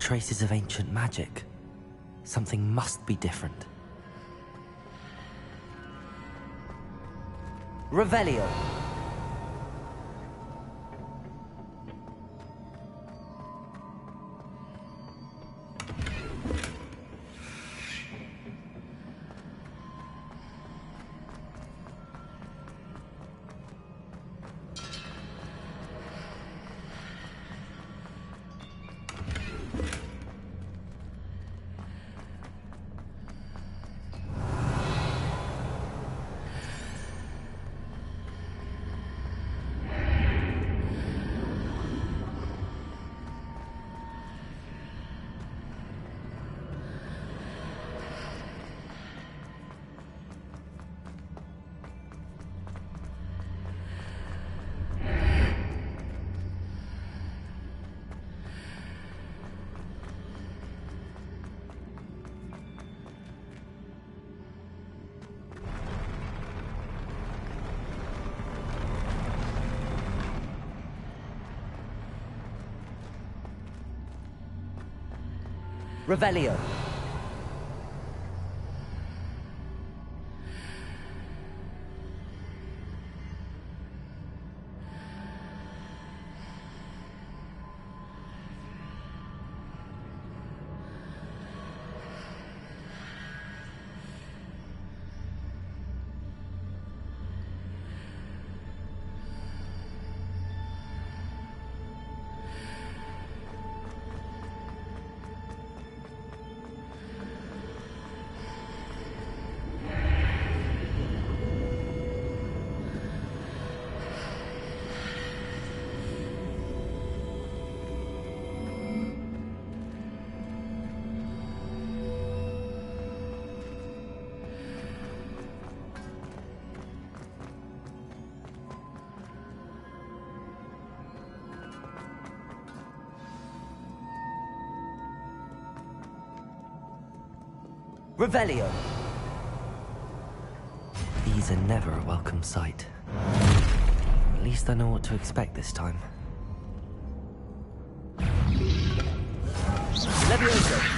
traces of ancient magic. Something must be different. Revelio. Revelio. Revelio. These are never a welcome sight. At least I know what to expect this time. Levioso.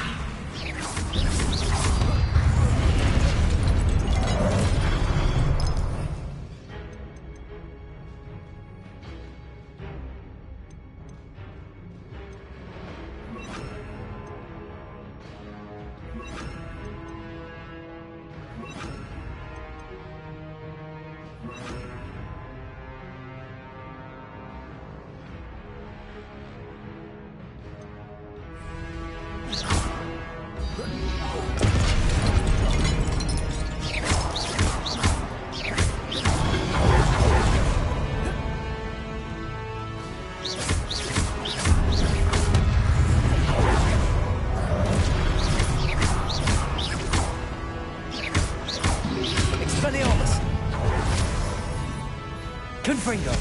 Confringo.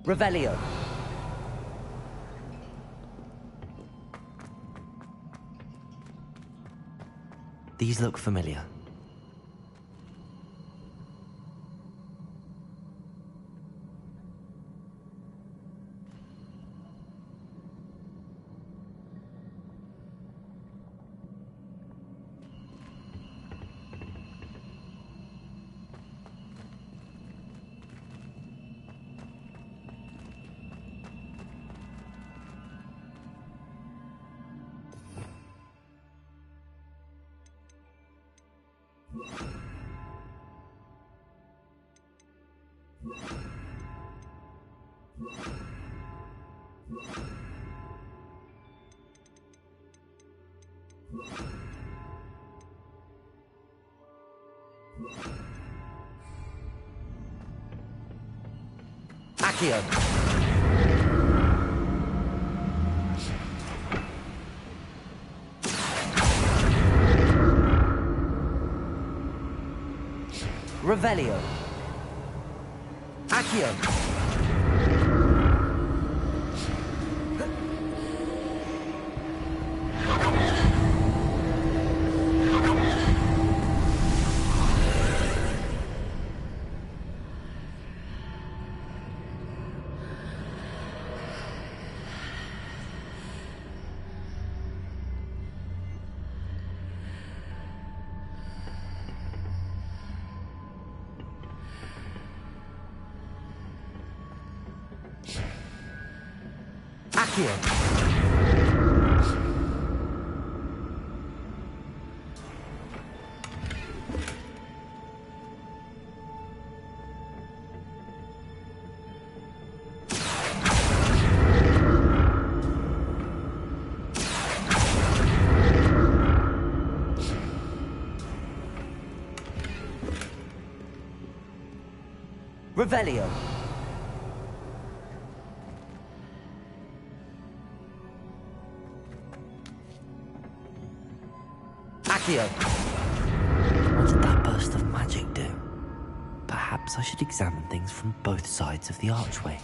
Revelio. These look familiar. Accio! Revelio! Accio! Accio! Revelio! Accio! What did that burst of magic do? Perhaps I should examine things from both sides of the archway.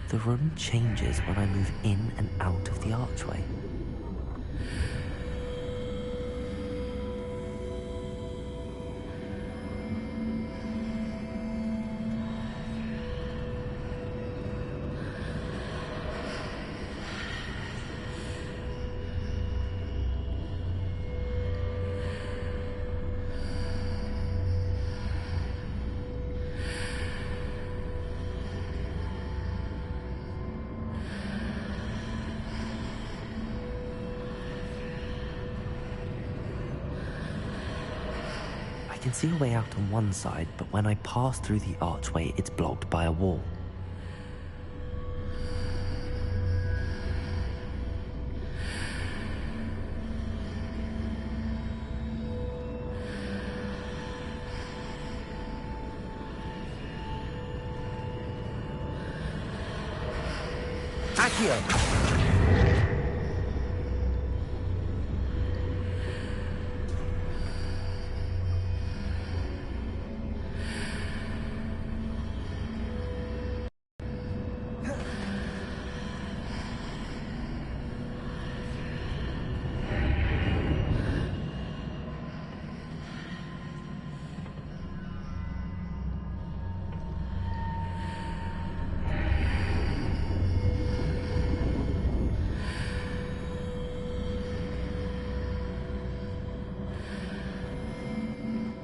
The room changes when I move in and out of the archway. I can see a way out on one side, but when I pass through the archway, it's blocked by a wall. Accio!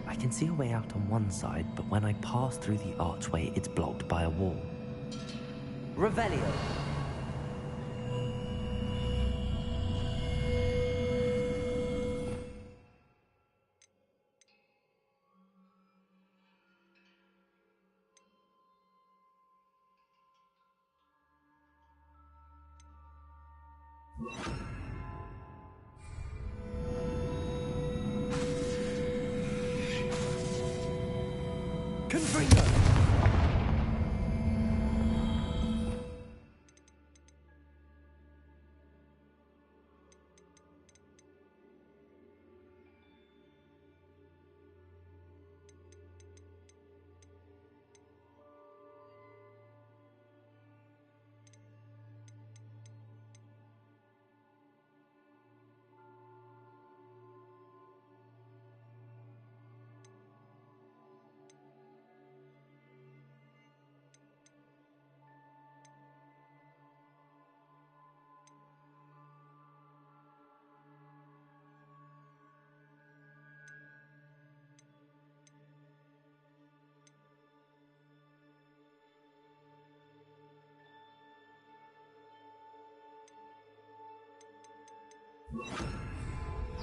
I can see a way out on one side, but when I pass through the archway, it's blocked by a wall. Revelio! Confringo!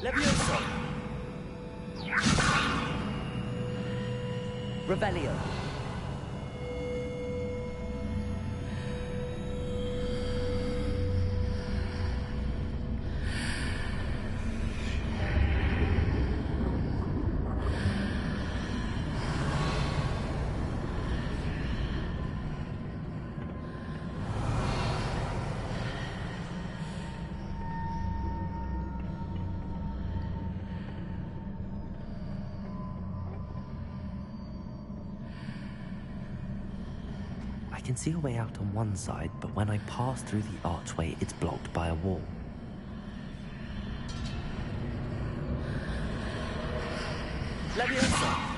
Levioso! Revelio! I can see a way out on one side, but when I pass through the archway, it's blocked by a wall. Leviosa!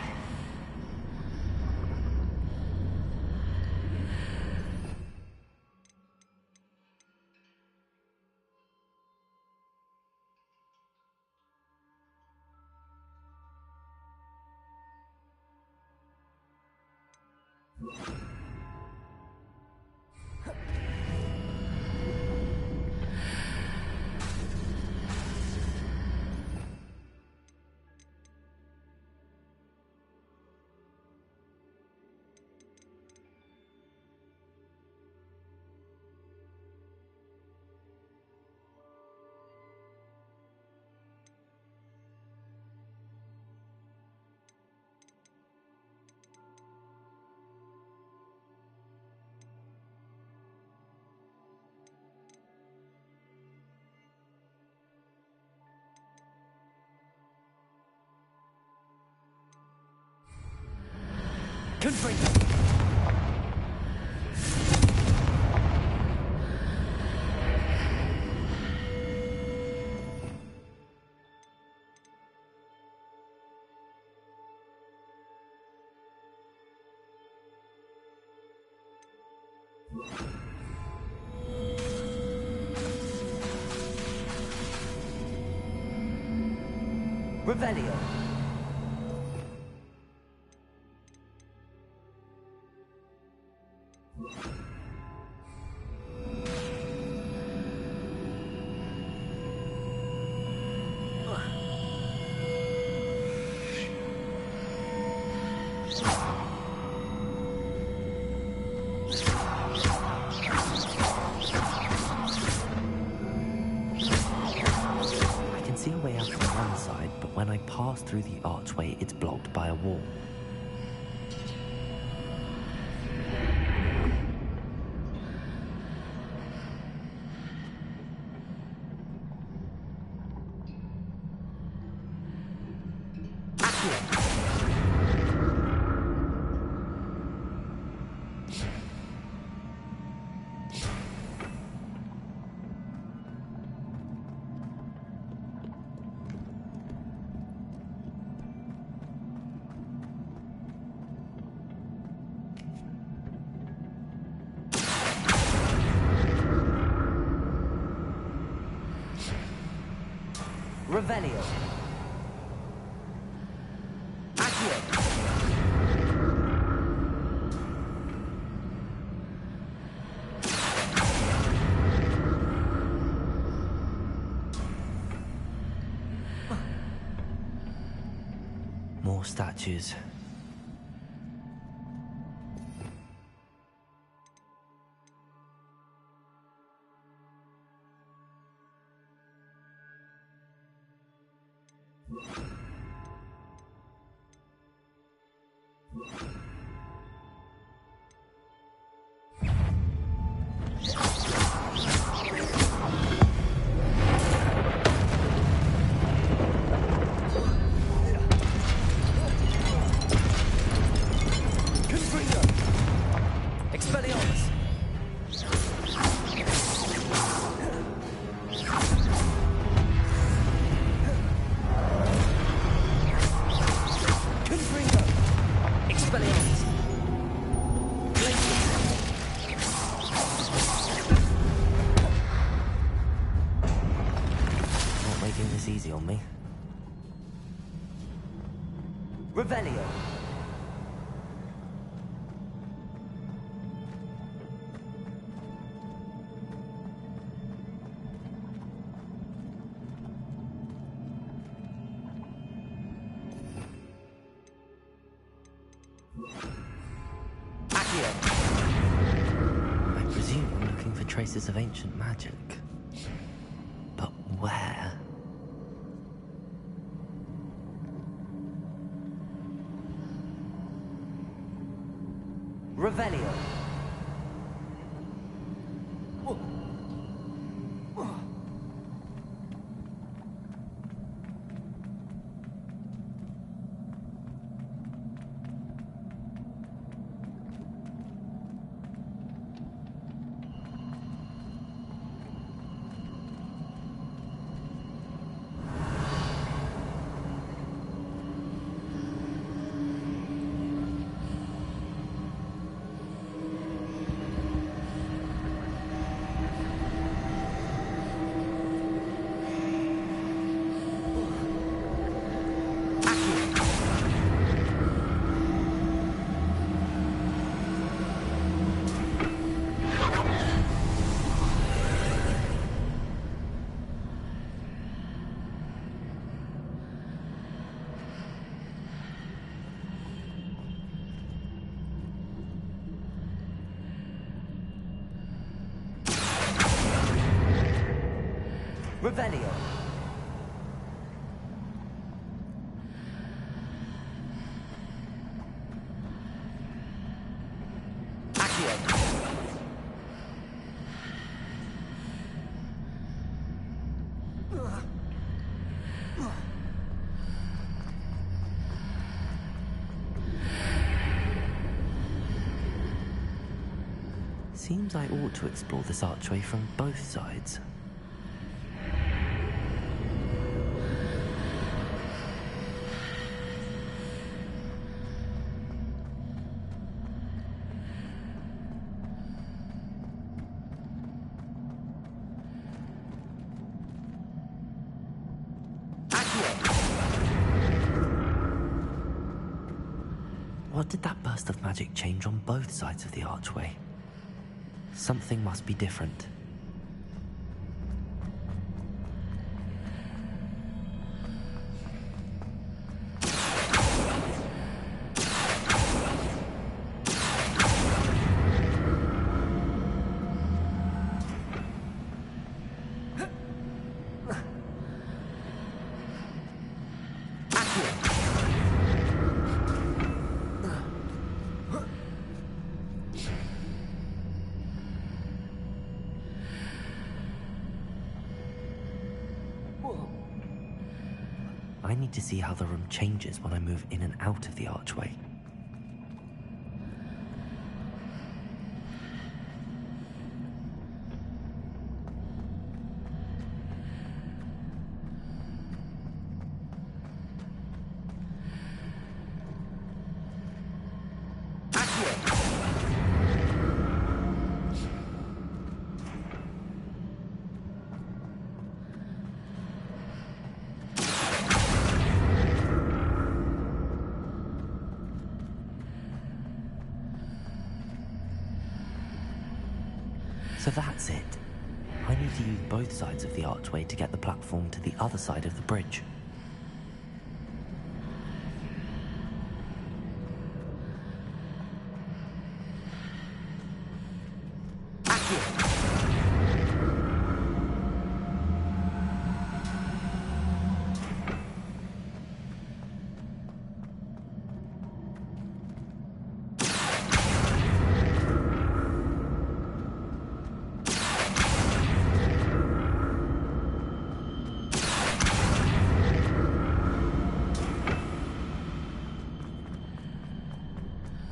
Confringo! Revelio! When I pass through the archway, it's blocked by a wall. Revelio. Accio. More statues. Easy on me. Revelio. Accio! I presume I'm looking for traces of ancient magic. But where? Revelio! Revelio! Accio! Seems I ought to explore this archway from both sides. What did that burst of magic change on both sides of the archway? Something must be different. I need to see how the room changes when I move in and out of the archway. So that's it. I need to use both sides of the archway to get the platform to the other side of the bridge.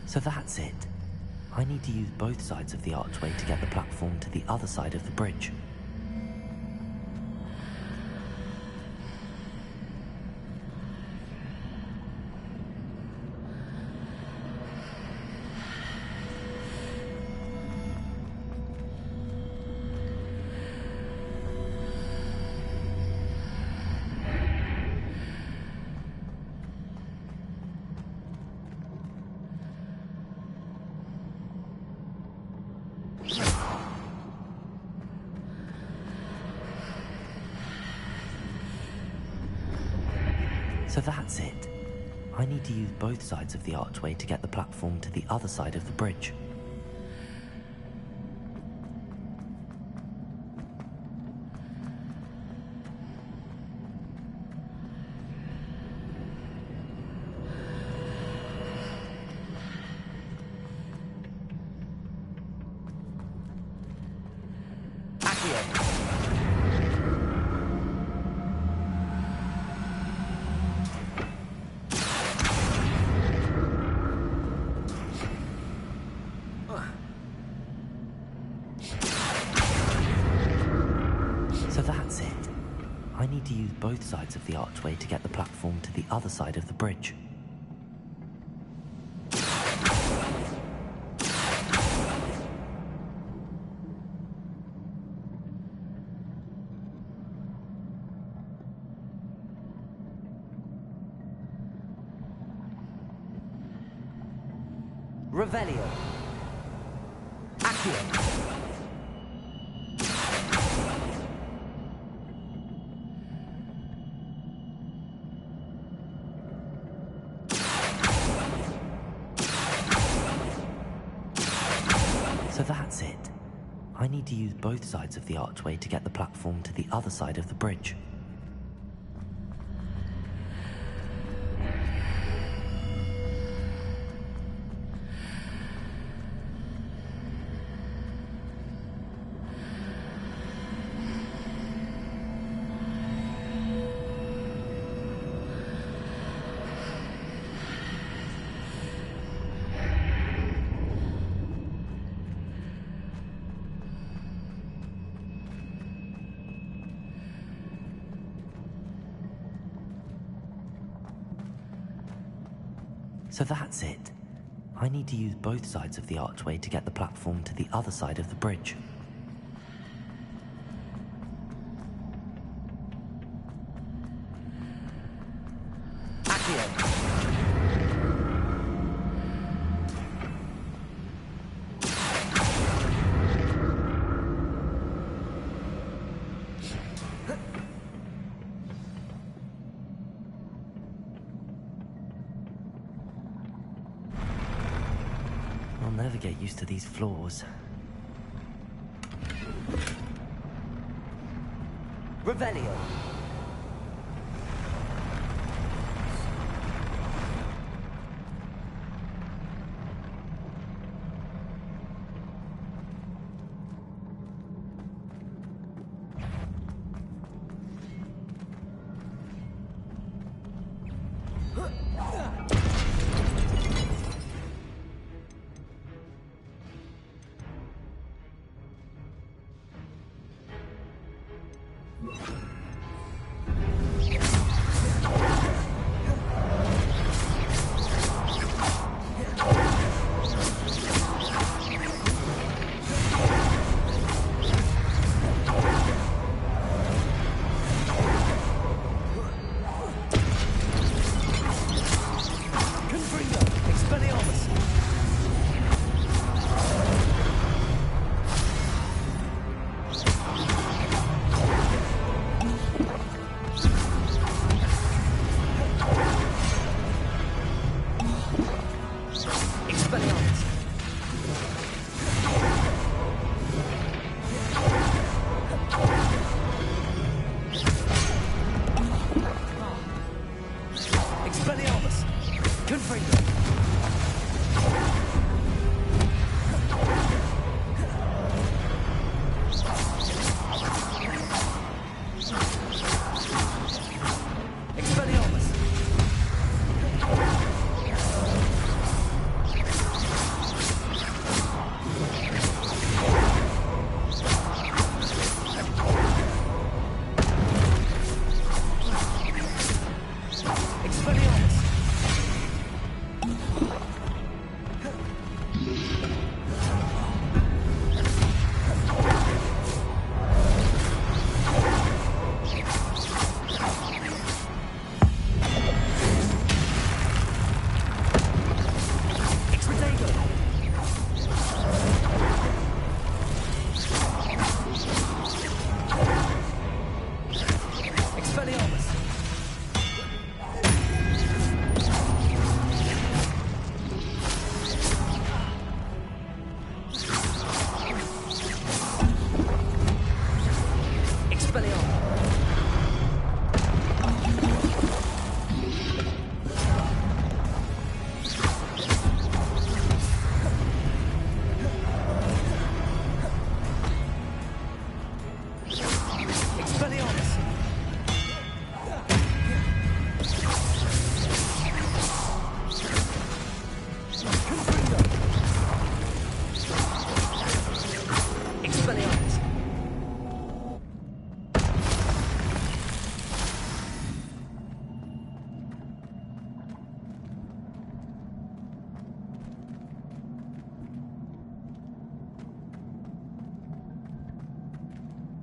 So that's it. I need to use both sides of the archway to get the platform to the other side of the bridge. So that's it. I need to use both sides of the archway to get the platform to the other side of the bridge. So that's it. I need to use both sides of the archway to get the platform to the other side of the bridge. Revelio. Accio. So that's it. I need to use both sides of the archway to get the platform to the other side of the bridge. So that's it. I need to use both sides of the archway to get the platform to the other side of the bridge. Accio. I'll never get used to these floors. Revelio.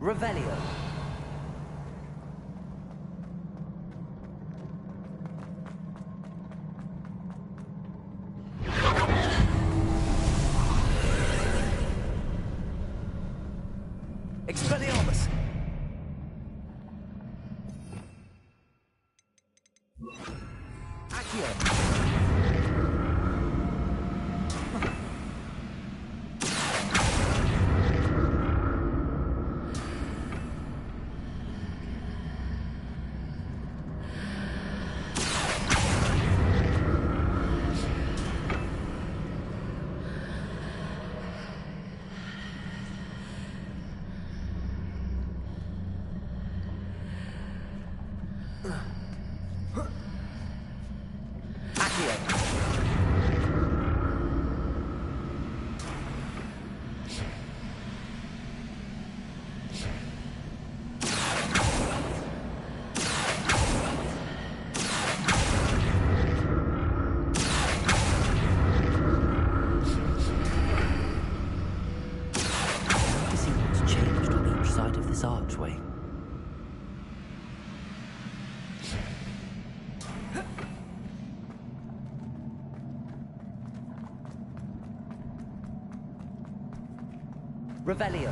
Revelio. Expelliarmus. Accio. This archway. Revelio.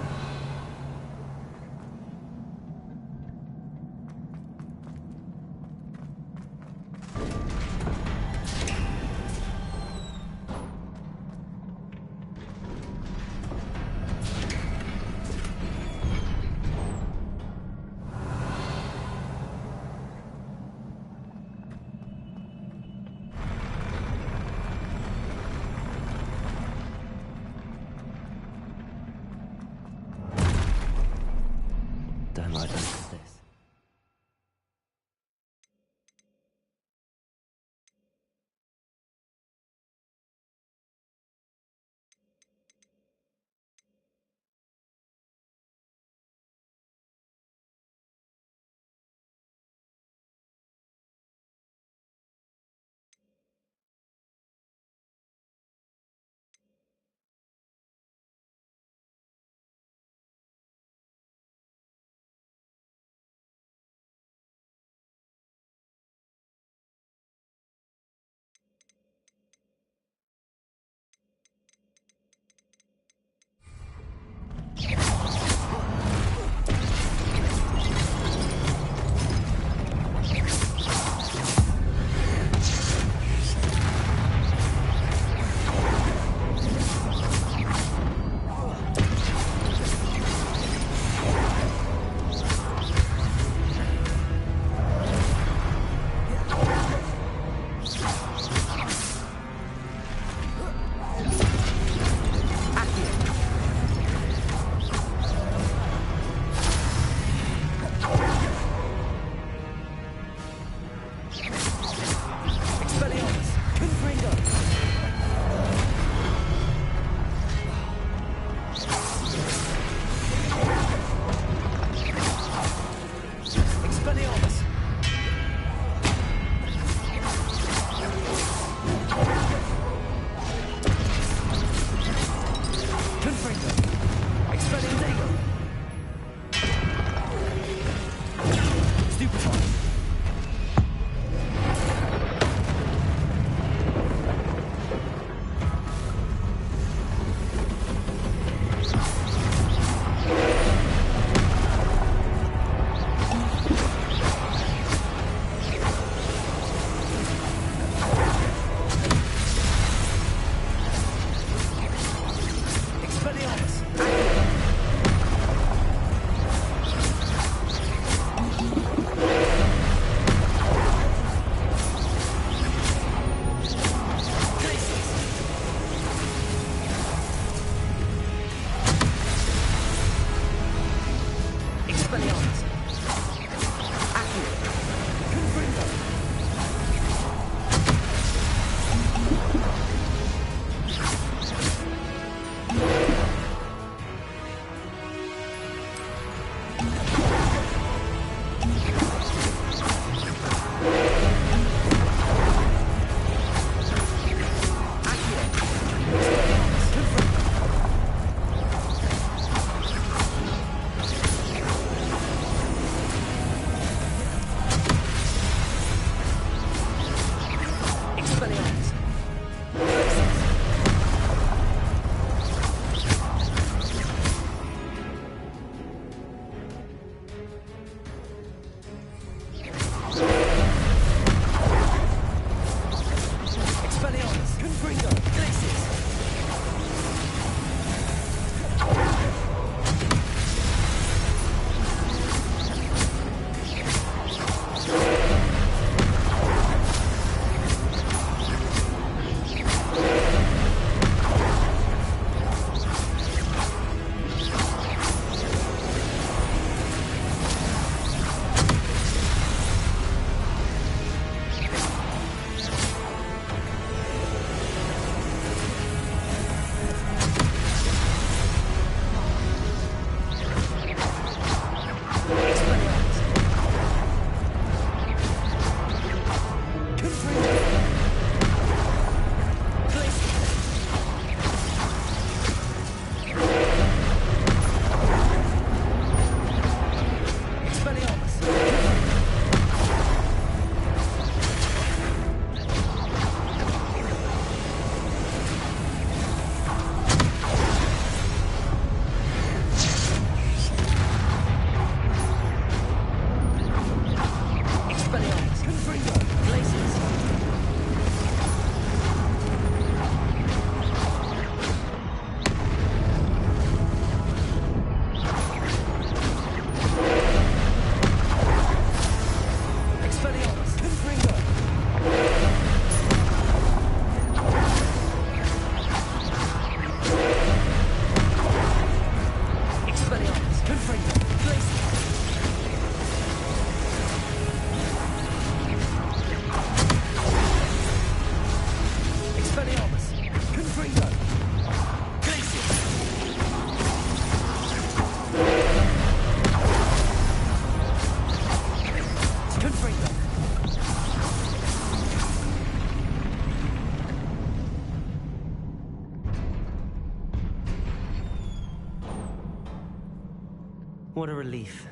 What a relief.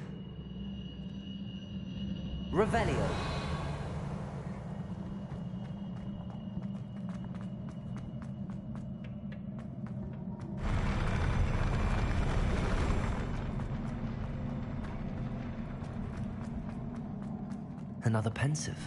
Revelio. Another pensive.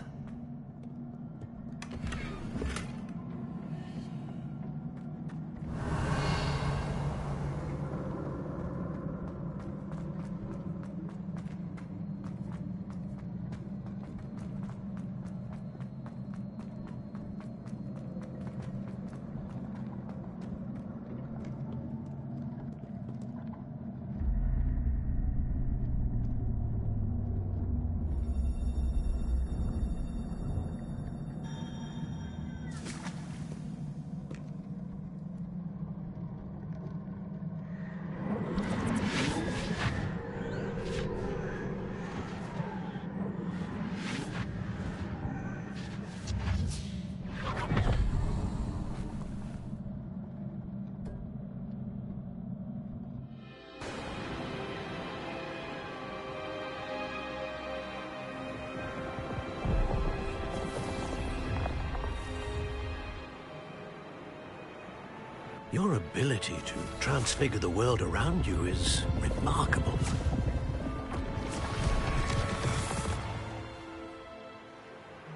Your ability to transfigure the world around you is remarkable.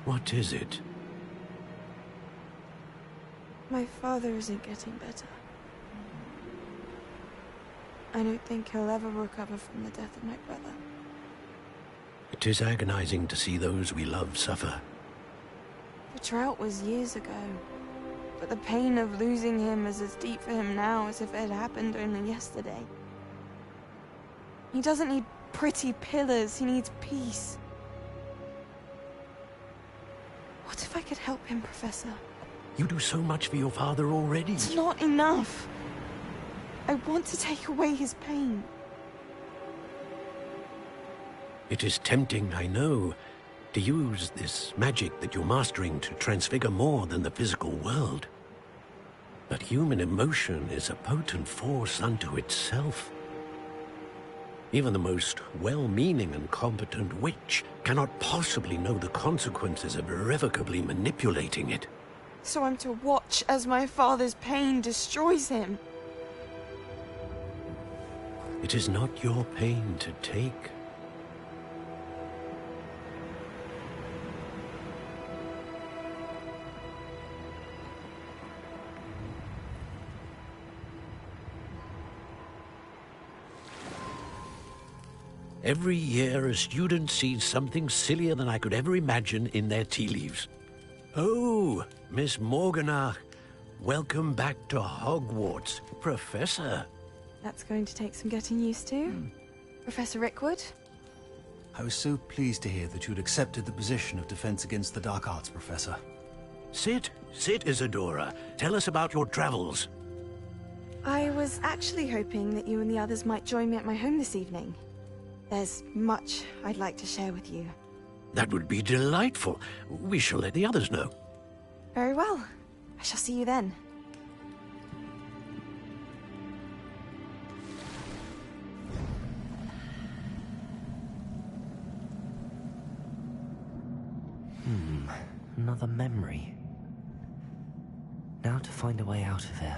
What is it? My father isn't getting better. I don't think he'll ever recover from the death of my brother. It is agonizing to see those we love suffer. The drought was years ago. But the pain of losing him is as deep for him now as if it had happened only yesterday. He doesn't need pretty pillars, he needs peace. What if I could help him, Professor? You do so much for your father already. It's not enough. I want to take away his pain. It is tempting, I know, to use this magic that you're mastering to transfigure more than the physical world. But human emotion is a potent force unto itself. Even the most well-meaning and competent witch cannot possibly know the consequences of irrevocably manipulating it. So I'm to watch as my father's pain destroys him. It is not your pain to take. Every year, a student sees something sillier than I could ever imagine in their tea leaves. Oh, Miss Morganach, welcome back to Hogwarts, Professor. That's going to take some getting used to. Professor Rickwood? I was so pleased to hear that you'd accepted the position of Defense Against the Dark Arts, Professor. Sit, Isadora. Tell us about your travels. I was actually hoping that you and the others might join me at my home this evening. There's much I'd like to share with you. That would be delightful. We shall let the others know. Very well. I shall see you then. Another memory. Now to find a way out of here.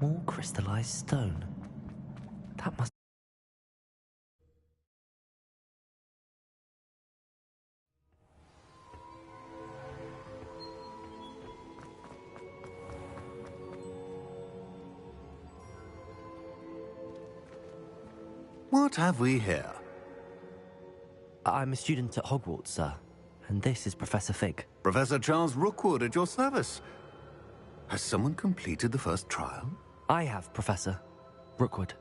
More crystallized stone. That must... What have we here? I'm a student at Hogwarts, sir. And this is Professor Fig. Professor Charles Rookwood at your service. Has someone completed the first trial? I have, Professor Rookwood.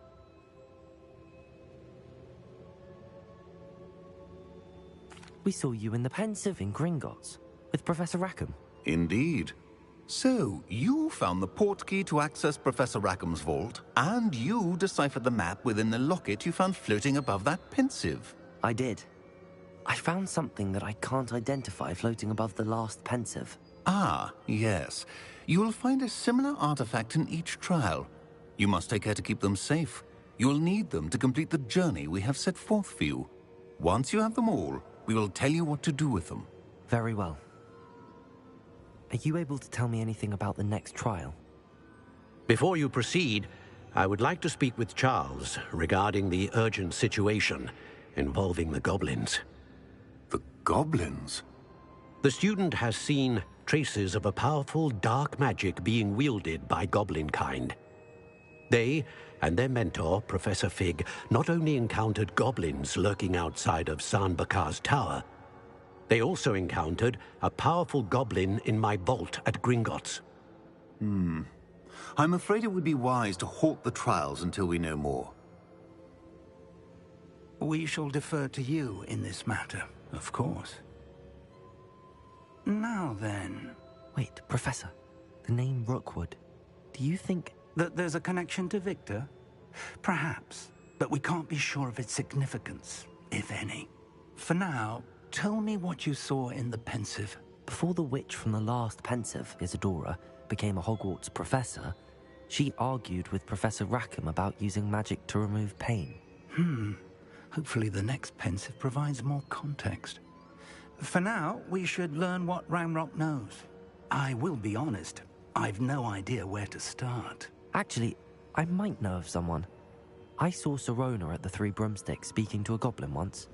We saw you in the Pensive in Gringotts with Professor Rackham. Indeed. So, you found the portkey to access Professor Rackham's vault, and you deciphered the map within the locket you found floating above that Pensive. I did. I found something that I can't identify floating above the last Pensive. Ah, yes. You will find a similar artifact in each trial. You must take care to keep them safe. You will need them to complete the journey we have set forth for you. Once you have them all, we will tell you what to do with them. Very well. Are you able to tell me anything about the next trial? Before you proceed, I would like to speak with Charles regarding the urgent situation involving the goblins. The goblins? The student has seen traces of a powerful dark magic being wielded by goblin kind. They and their mentor, Professor Fig, not only encountered goblins lurking outside of Sanbakar's tower, they also encountered a powerful goblin in my vault at Gringotts. I'm afraid it would be wise to halt the trials until we know more. We shall defer to you in this matter, of course. Now then... Wait, Professor. The name Rookwood. Do you think... that there's a connection to Victor? Perhaps, but we can't be sure of its significance, if any. For now, tell me what you saw in the Pensive. Before the witch from the last Pensive, Isadora, became a Hogwarts professor, she argued with Professor Rackham about using magic to remove pain. Hopefully the next Pensive provides more context. For now, we should learn what Ranrock knows. I will be honest, I've no idea where to start. Actually, I might know of someone. I saw Sirona at the Three Broomsticks speaking to a goblin once.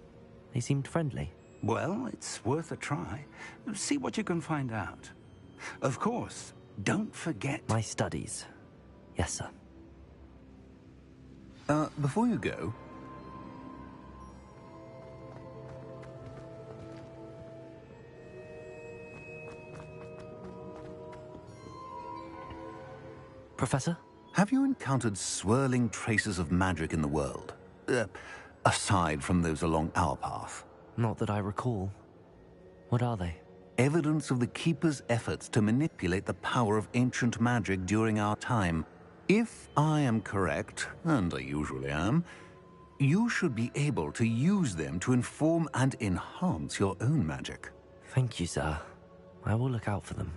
They seemed friendly. Well, it's worth a try. See what you can find out. Of course, don't forget... My studies. Yes, sir. Before you go... Professor? Have you encountered swirling traces of magic in the world? Aside from those along our path? Not that I recall. What are they? Evidence of the Keeper's efforts to manipulate the power of ancient magic during our time. If I am correct, and I usually am, you should be able to use them to inform and enhance your own magic. Thank you, sir. I will look out for them.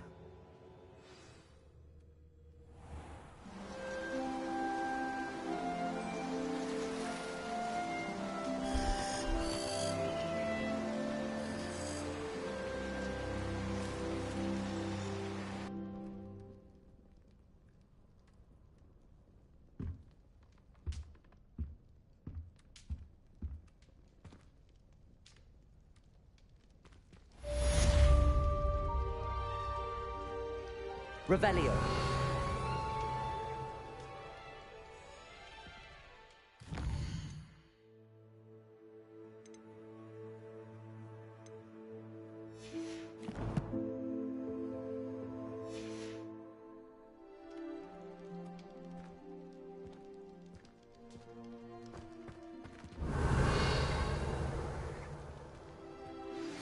Revelio.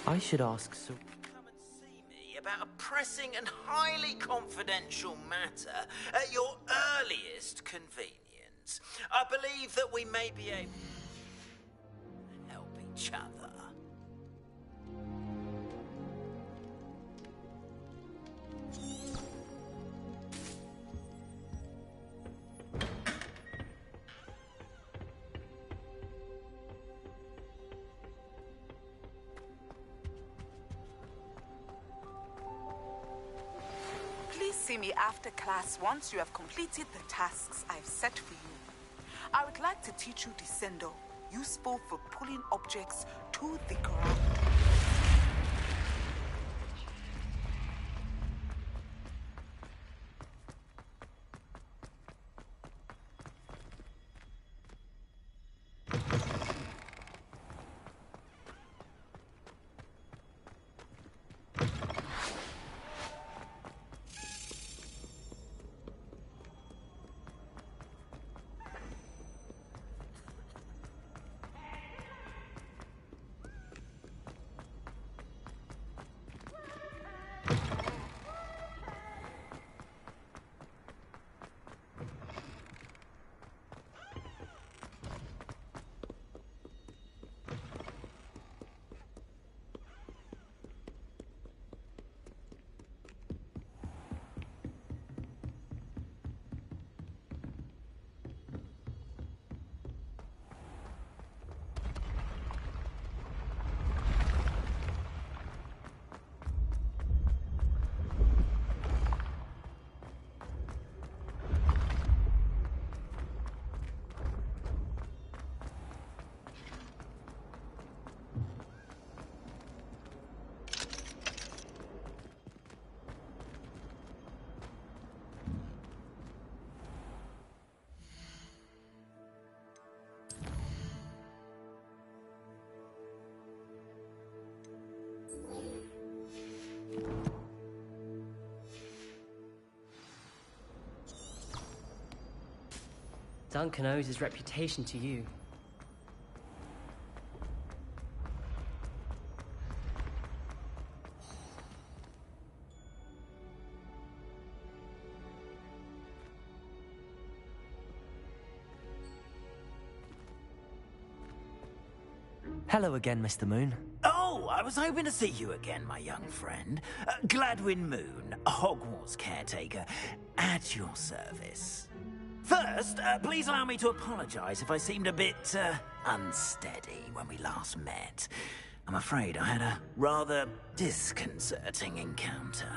I should ask Sir... Come and see me about a pressing and highly confidential matter at your earliest convenience. I believe that we may be able to help each other. See me after class once you have completed the tasks I've set for you. I would like to teach you Descendo, useful for pulling objects to the ground. Duncan owes his reputation to you. Hello again, Mr. Moon. Oh, I was hoping to see you again, my young friend. Gladwin Moon, Hogwarts caretaker, at your service. First, please allow me to apologize if I seemed a bit, unsteady when we last met. I'm afraid I had a rather disconcerting encounter.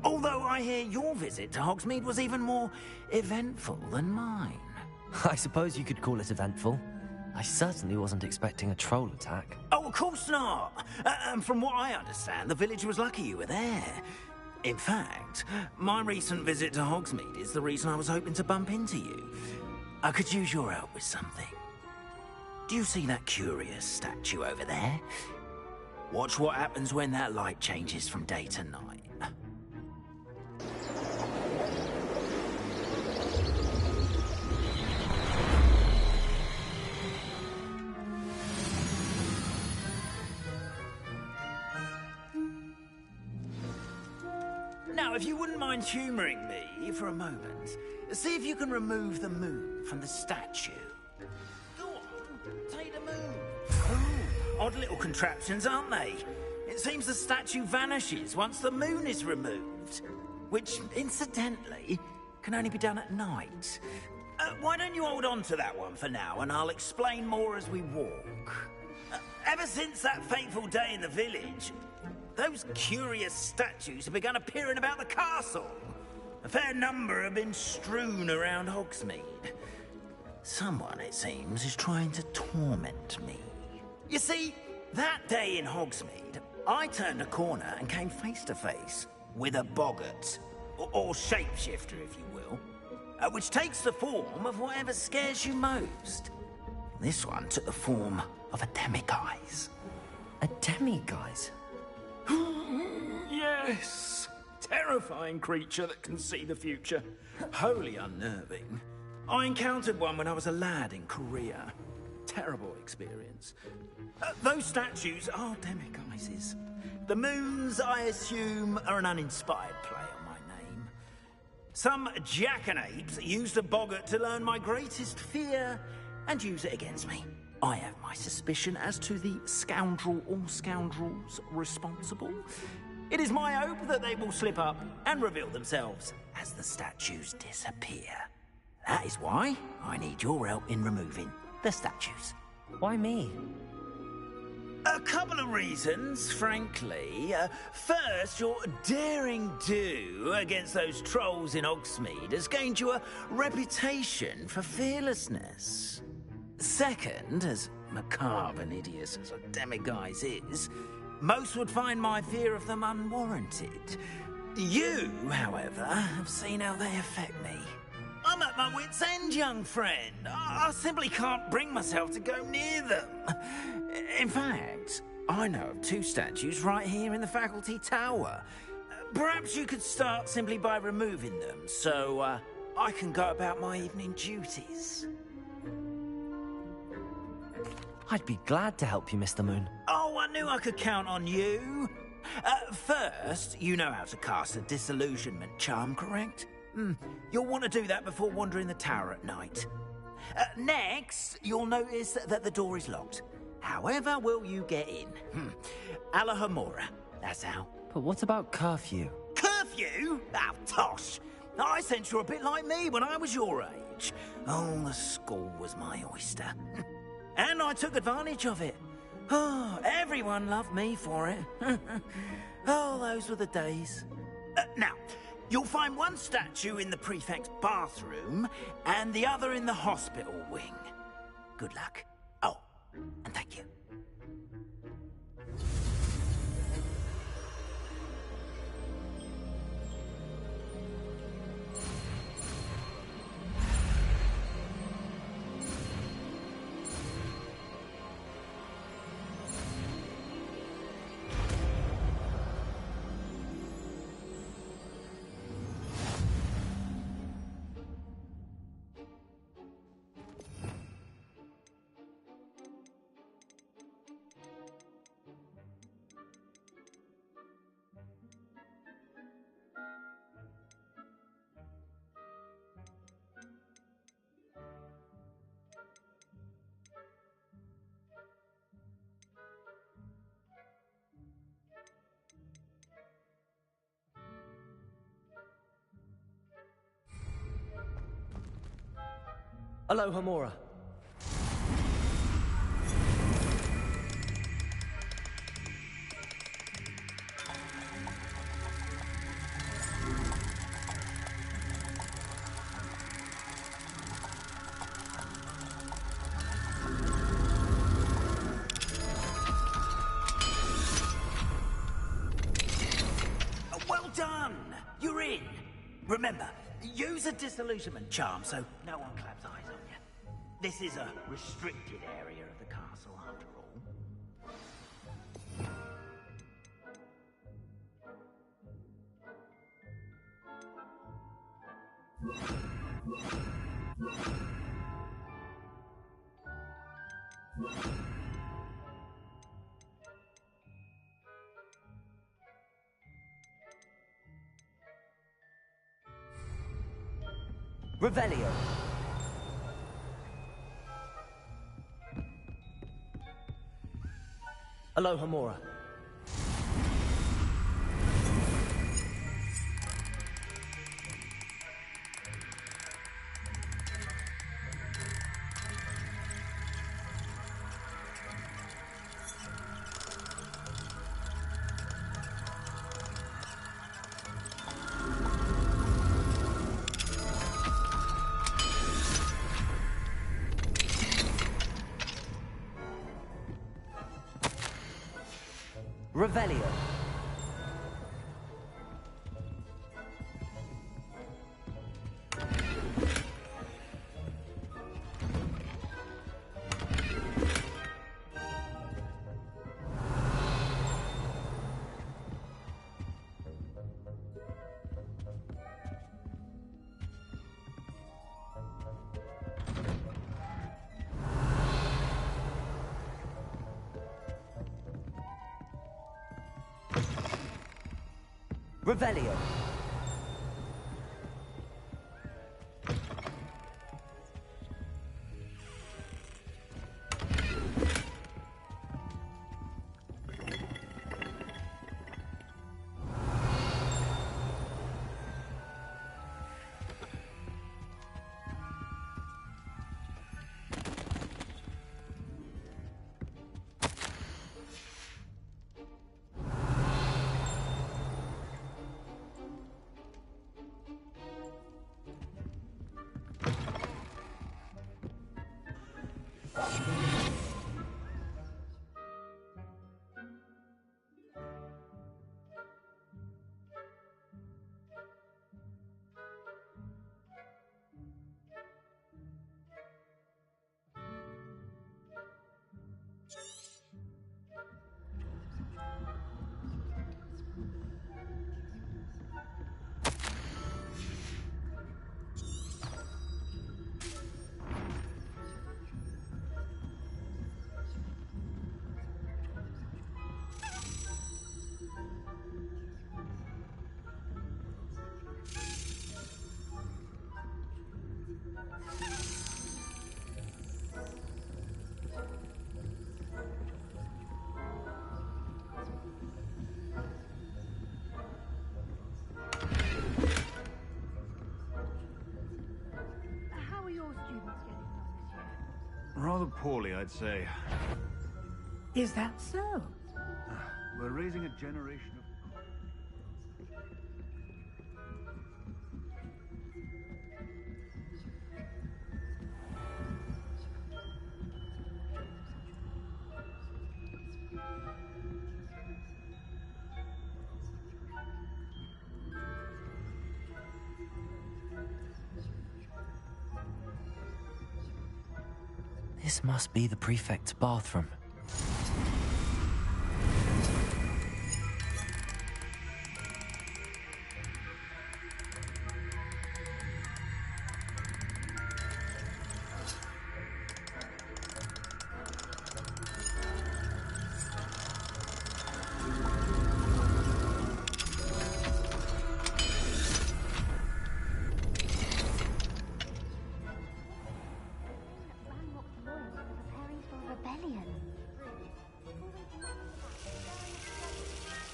Although I hear your visit to Hogsmeade was even more eventful than mine. I suppose you could call it eventful. I certainly wasn't expecting a troll attack. Oh, of course not. And from what I understand, the village was lucky you were there. In fact, my recent visit to Hogsmeade is the reason I was hoping to bump into you. I could use your help with something. Do you see that curious statue over there? Watch what happens when that light changes from day to night. Now, if you wouldn't mind humouring me for a moment, see if you can remove the moon from the statue. Go on, take the moon. Ooh, odd little contraptions, aren't they? It seems the statue vanishes once the moon is removed, which, incidentally, can only be done at night. Why don't you hold on to that one for now, and I'll explain more as we walk. Ever since that fateful day in the village, those curious statues have begun appearing about the castle. A fair number have been strewn around Hogsmeade. Someone, it seems, is trying to torment me. You see, that day in Hogsmeade, I turned a corner and came face to face with a boggart, or shapeshifter, if you will, which takes the form of whatever scares you most. This one took the form of a demiguise. A demiguise? Yes! Terrifying creature that can see the future. Wholly unnerving. I encountered one when I was a lad in Korea. Terrible experience. Those statues are demiguises. The moons, I assume, are an uninspired play on my name. Some jackanapes used a boggart to learn my greatest fear and use it against me. I have my suspicion as to the scoundrel or scoundrels responsible. It is my hope that they will slip up and reveal themselves as the statues disappear. That is why I need your help in removing the statues. Why me? A couple of reasons, frankly. First, your daring do against those trolls in Hogsmeade has gained you a reputation for fearlessness. Second, as macabre and hideous as a demiguise is, most would find my fear of them unwarranted. You, however, have seen how they affect me. I'm at my wit's end, young friend. I simply can't bring myself to go near them. In fact, I know of two statues right here in the faculty tower. Perhaps you could start simply by removing them, so I can go about my evening duties. I'd be glad to help you, Mr. Moon. Oh, I knew I could count on you. First, you know how to cast a disillusionment charm, correct? You'll want to do that before wandering the tower at night. Next, you'll notice that the door is locked. However will you get in? Alahomora, that's how. But what about curfew? Curfew? Oh, tosh. I sense you're a bit like me when I was your age. Oh, the school was my oyster. And I took advantage of it. Oh, everyone loved me for it. Oh, those were the days. Now, you'll find one statue in the prefect's bathroom and the other in the hospital wing. Good luck. Oh, and thank you. Aloha Mora. Well done! You're in. Remember, use a disillusionment charm so no one claps eyes on you. This is a restricted area of the castle, after all. Revelio. Aloha Mora. Revelio. Revelio. How are your students getting on this year? Rather poorly, I'd say. Is that so? We're raising a generation of... This must be the prefect's bathroom.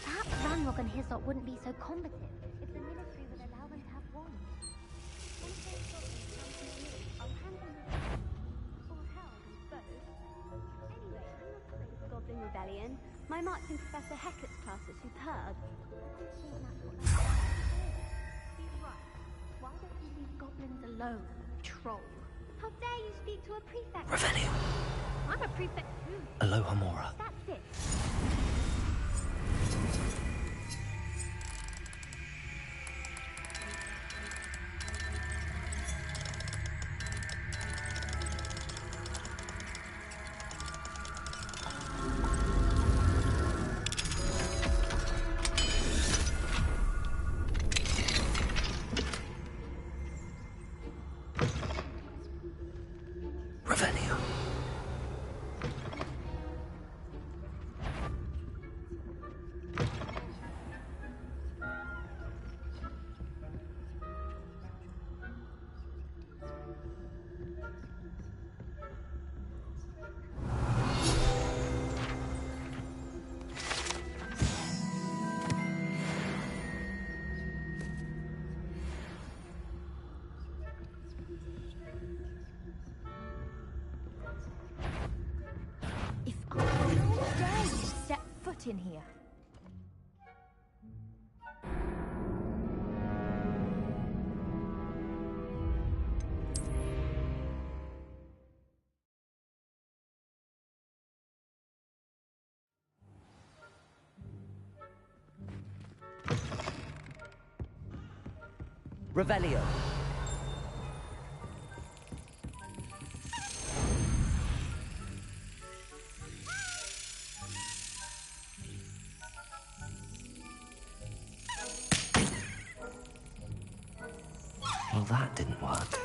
Perhaps Ranrock and Hyssop wouldn't be so combative if the military would allow them to have wands. Once they've got them, I'll hand them over. Rebellion. My marching Professor Hecat's class was superb. Seeing that's what they're for. He's right. Why don't you leave goblins alone, troll? How dare you speak to a prefect? Revelio. I'm a prefect too. Aloha Mora. That's it. Revelio. If I how dare you step foot in here? Revelio. Well, that didn't work.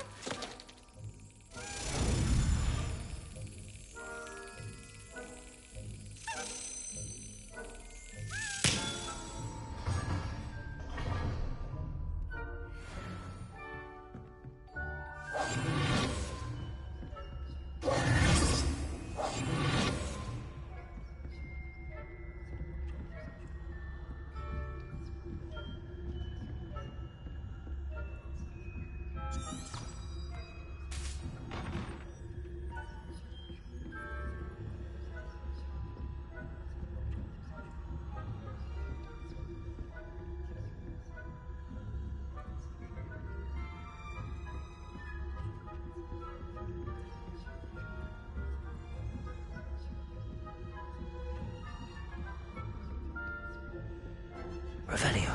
Revelio.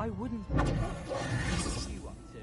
I wouldn't. What are you up to?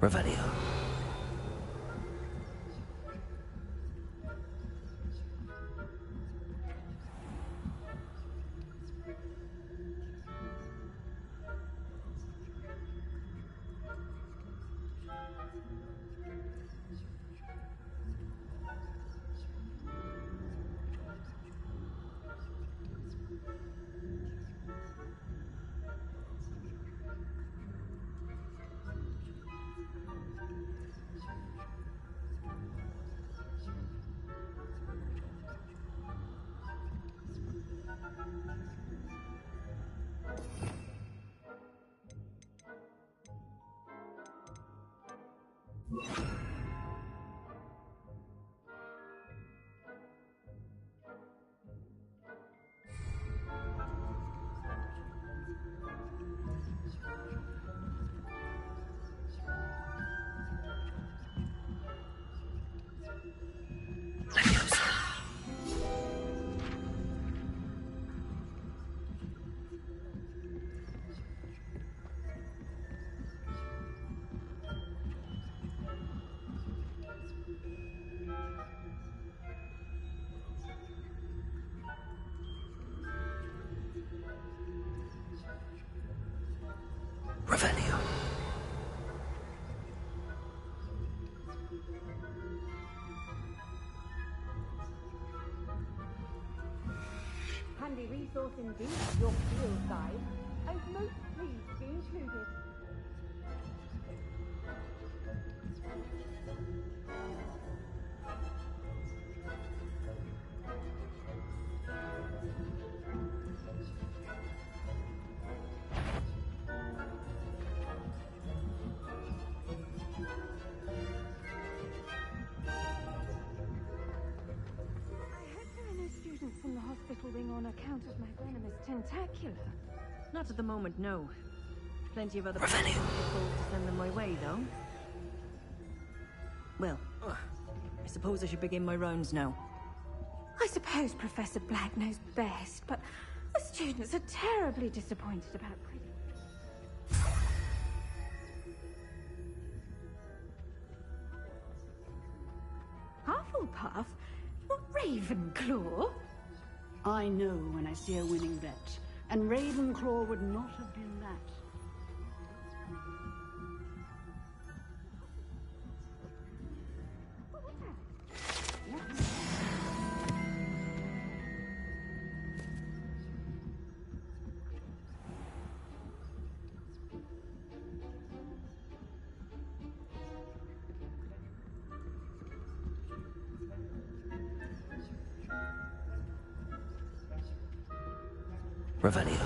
Revelio. Revelio. Handy resource indeed, your field guide. I'm most pleased to be included. From the hospital wing on account of my venomous tentacular. Not at the moment, no. Plenty of other people to send them my way, though. Well, I suppose I should begin my rounds now. I suppose Professor Black knows best, but the students are terribly disappointed about pretty. Hufflepuff? Not Ravenclaw? I know when I see a winning bet, and Ravenclaw would not have been that. Revelio.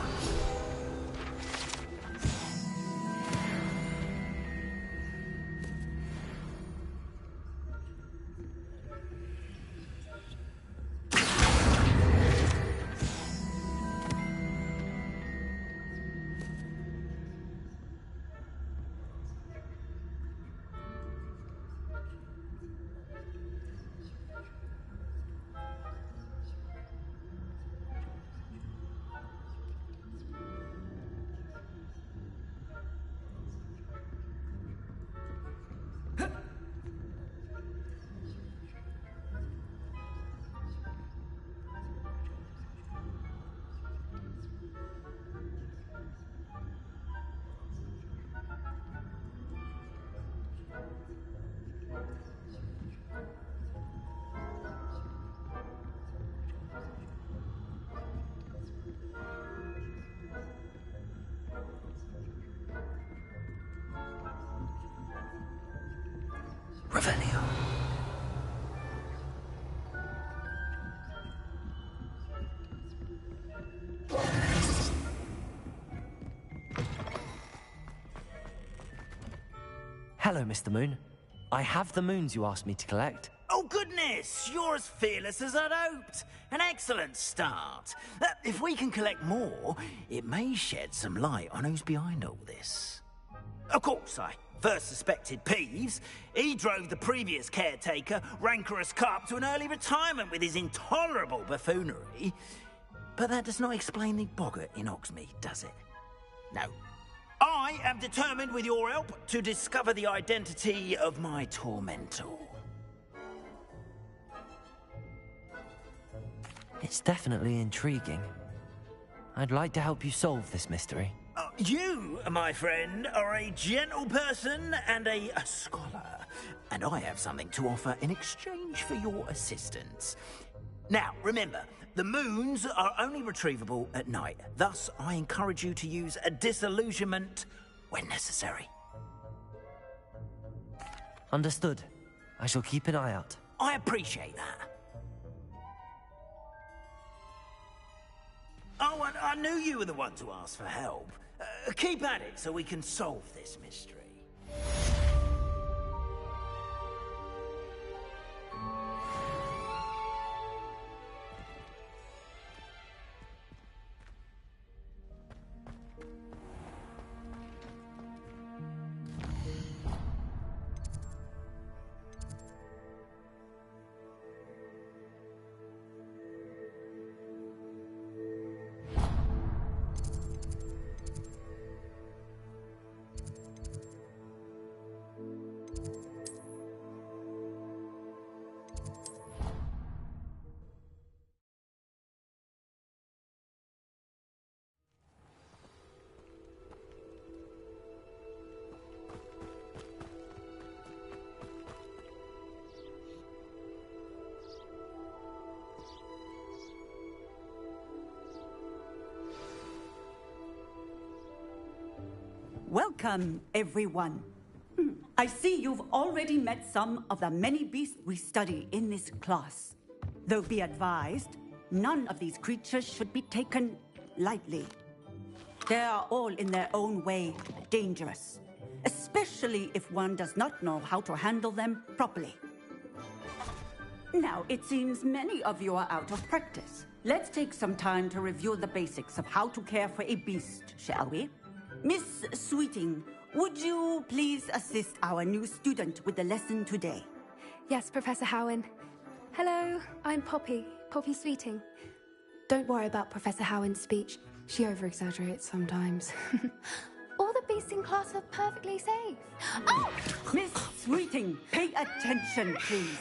Revelio. Hello, Mr. Moon. I have the moons you asked me to collect. Oh, goodness! You're as fearless as I'd hoped. An excellent start. If we can collect more, it may shed some light on who's behind all this. Of course, I first suspected Peeves. He drove the previous caretaker, Rancorous Carp, to an early retirement with his intolerable buffoonery. But that does not explain the boggart in Hogsmeade, does it? No. I am determined, with your help, to discover the identity of my tormentor. It's definitely intriguing. I'd like to help you solve this mystery. You, my friend, are a gentle person and a scholar, and I have something to offer in exchange for your assistance. Now, remember, the moons are only retrievable at night. Thus, I encourage you to use a disillusionment when necessary. Understood. I shall keep an eye out. I appreciate that. Oh, and I knew you were the one to ask for help. Keep at it so we can solve this mystery. Welcome, everyone. I see you've already met some of the many beasts we study in this class. Though be advised, none of these creatures should be taken lightly. They are all in their own way dangerous, especially if one does not know how to handle them properly. Now, it seems many of you are out of practice. Let's take some time to review the basics of how to care for a beast, shall we? Miss Sweeting, would you please assist our new student with the lesson today? Yes, Professor Howen. Hello, I'm Poppy Sweeting. Don't worry about Professor Howen's speech. She over-exaggerates sometimes. All the beasts in class are perfectly safe. Oh! Miss Sweeting, pay attention, please.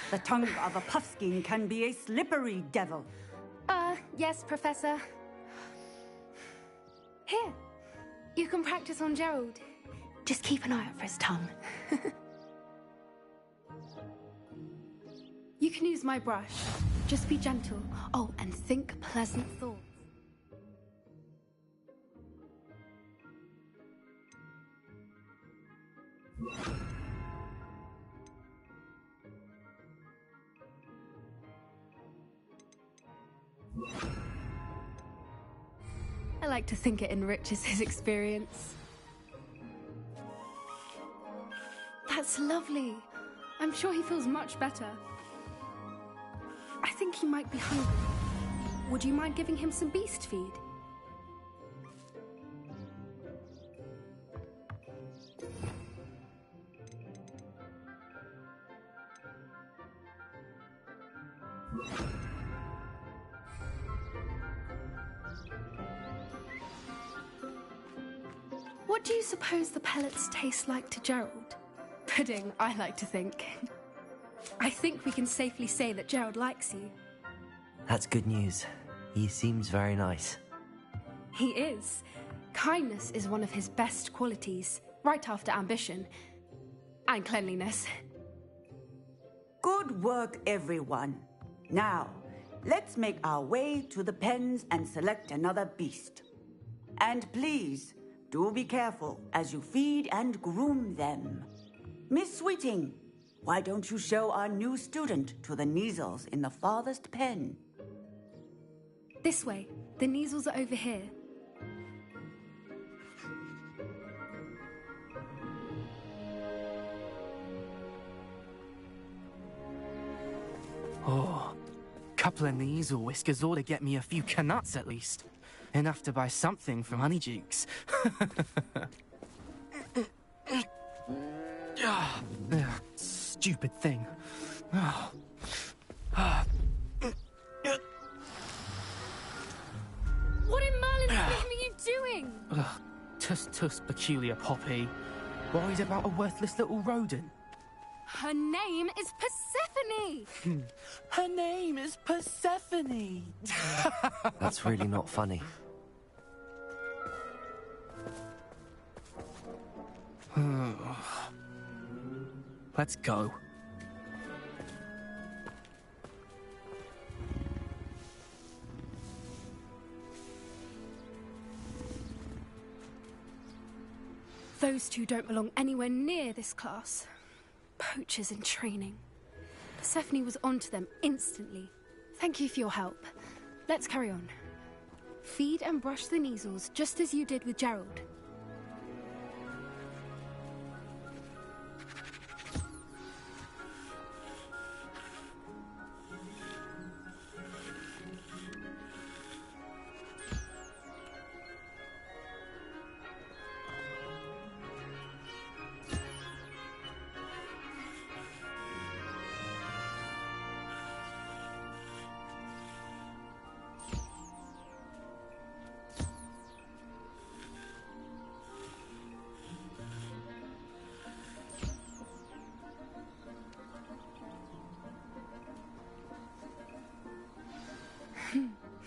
The tongue of a puffskein can be a slippery devil. Yes, Professor. Here, you can practice on Gerald. Just keep an eye out for his tongue. You can use my brush. Just be gentle. Oh, and think pleasant thoughts. I like to think it enriches his experience. That's lovely. I'm sure he feels much better. I think he might be hungry. Would you mind giving him some beast feed? What do you suppose the pellets taste like to Gerald? Pudding, I like to think. I think we can safely say that Gerald likes you. That's good news. He seems very nice. He is. Kindness is one of his best qualities, right after ambition. And cleanliness. Good work, everyone. Now, let's make our way to the pens and select another beast. And please, do be careful as you feed and groom them. Miss Sweeting, why don't you show our new student to the Neasels in the farthest pen? This way. The Neasels are over here. Oh, couple of Neasel whiskers ought to get me a few canuts at least. Enough to buy something from Honeydukes. Stupid thing. What in Merlin's name are you doing? Tuss, peculiar Poppy. Worried about a worthless little rodent? Her name is Persephone! Her name is Persephone! That's really not funny. Let's go. Those two don't belong anywhere near this class. Poachers in training. Persephone was onto them instantly. Thank you for your help. Let's carry on. Feed and brush the Neasels just as you did with Gerald.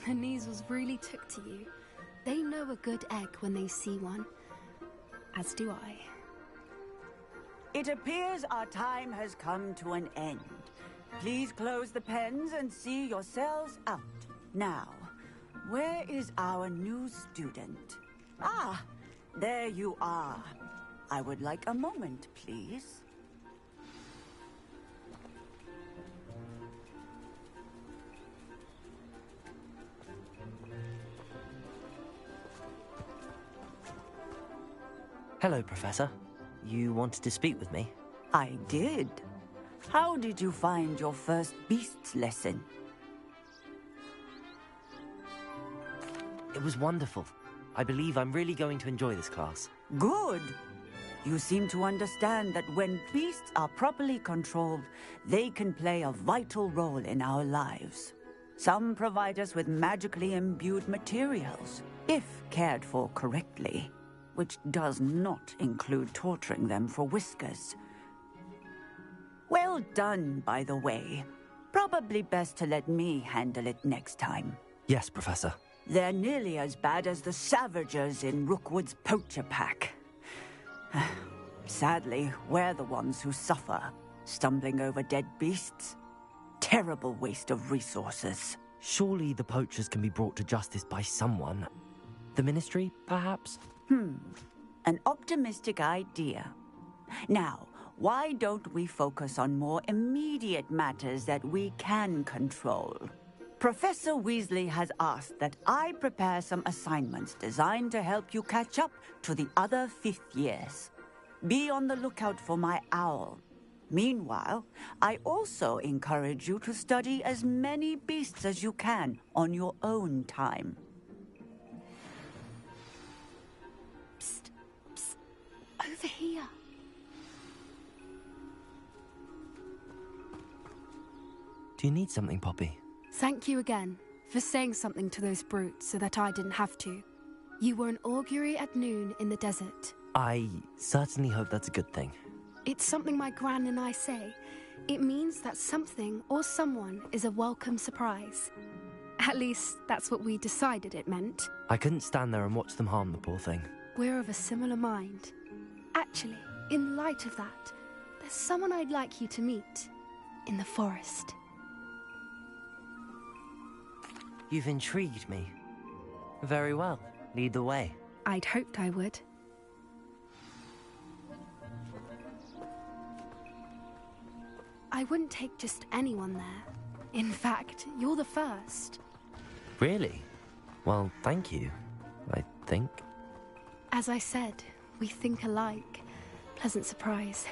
The Neasels really took to you. They know a good egg when they see one. As do I. It appears our time has come to an end. Please close the pens and see yourselves out. Now, where is our new student? Ah, There you are. I would like a moment, please. Hello, Professor. You wanted to speak with me? I did. How did you find your first beasts lesson? It was wonderful. I believe I'm really going to enjoy this class. Good. You seem to understand that when beasts are properly controlled, they can play a vital role in our lives. Some provide us with magically imbued materials, if cared for correctly, which does not include torturing them for whiskers. Well done, by the way. Probably best to let me handle it next time. Yes, Professor. They're nearly as bad as the Savagers in Rookwood's poacher pack. Sadly, we're the ones who suffer, stumbling over dead beasts. Terrible waste of resources. Surely the poachers can be brought to justice by someone. The Ministry, perhaps? An optimistic idea. Now, why don't we focus on more immediate matters that we can control? Professor Weasley has asked that I prepare some assignments designed to help you catch up to the other fifth years. Be on the lookout for my owl. Meanwhile, I also encourage you to study as many beasts as you can on your own time. Psst, psst, over here. Do you need something, Poppy? Thank you again for saying something to those brutes so that I didn't have to. You were an augury at noon in the desert. I certainly hope that's a good thing. It's something my gran and I say. It means that something or someone is a welcome surprise. At least, that's what we decided it meant. I couldn't stand there and watch them harm the poor thing. We're of a similar mind. Actually, in light of that, there's someone I'd like you to meet. In the forest. You've intrigued me. Very well. Lead the way. I'd hoped I would. I wouldn't take just anyone there. In fact, you're the first. Really? Well, thank you, I think. As I said, we think alike. Pleasant surprise.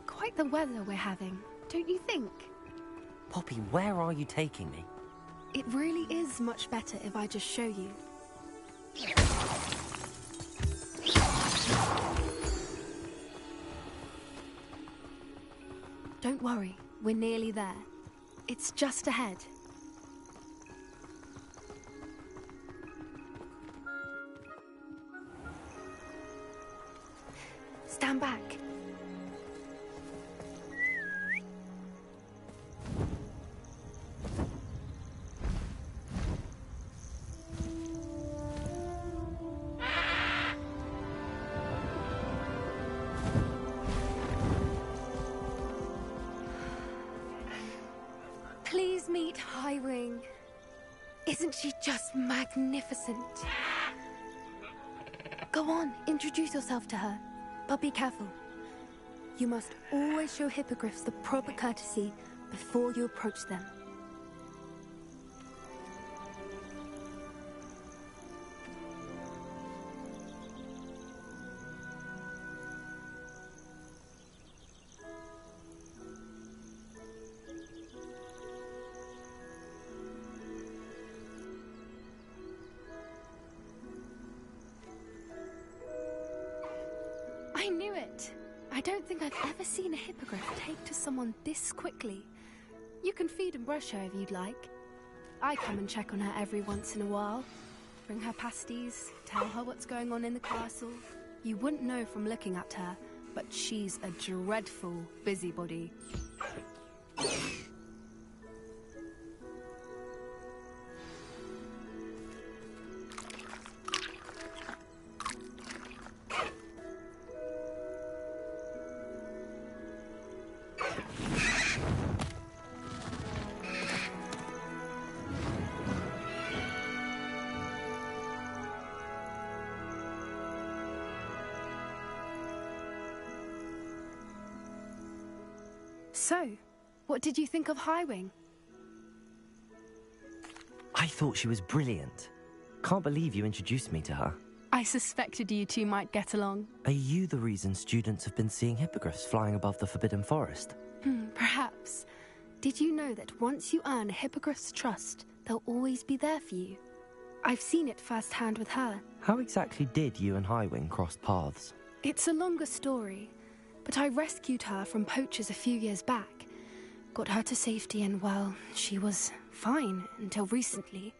Quite the weather we're having, don't you think? Poppy, where are you taking me? It really is much better if I just show you. Don't worry, we're nearly there. It's just ahead. Stand back. Please meet Highwing. Isn't she just magnificent? Go on, introduce yourself to her. But be careful. You must always show hippogriffs the proper courtesy before you approach them. I knew it! I don't think I've ever seen a hippogriff take to someone this quickly. You can feed and brush her if you'd like. I come and check on her every once in a while. Bring her pasties, tell her what's going on in the castle. You wouldn't know from looking at her, but she's a dreadful busybody. So, what did you think of Highwing? I thought she was brilliant. Can't believe you introduced me to her. I suspected you two might get along. Are you the reason students have been seeing hippogriffs flying above the Forbidden Forest? Perhaps. Did you know that once you earn a hippogriff's trust, they'll always be there for you? I've seen it firsthand with her. How exactly did you and Highwing cross paths? It's a longer story, but I rescued her from poachers a few years back. Got her to safety and, well, she was fine until recently.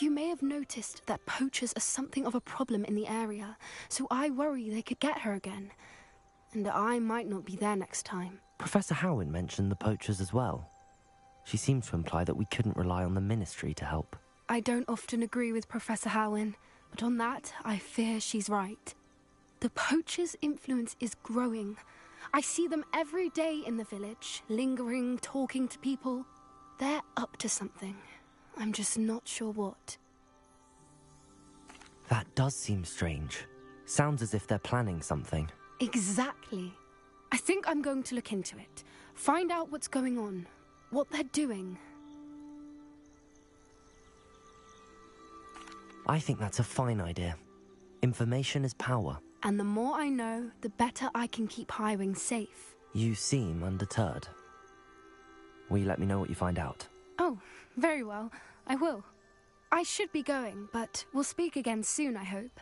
You may have noticed that poachers are something of a problem in the area, so I worry they could get her again. And I might not be there next time. Professor Howin mentioned the poachers as well. She seemed to imply that we couldn't rely on the Ministry to help. I don't often agree with Professor Howin, but on that, I fear she's right. The poachers' influence is growing. I see them every day in the village, lingering, talking to people. They're up to something. I'm just not sure what. That does seem strange. Sounds as if they're planning something. Exactly. I think I'm going to look into it. Find out what's going on. What they're doing. I think that's a fine idea. Information is power. And the more I know, the better I can keep Highwing safe. You seem undeterred. Will you let me know what you find out? Oh, very well. I will. I should be going, but we'll speak again soon, I hope.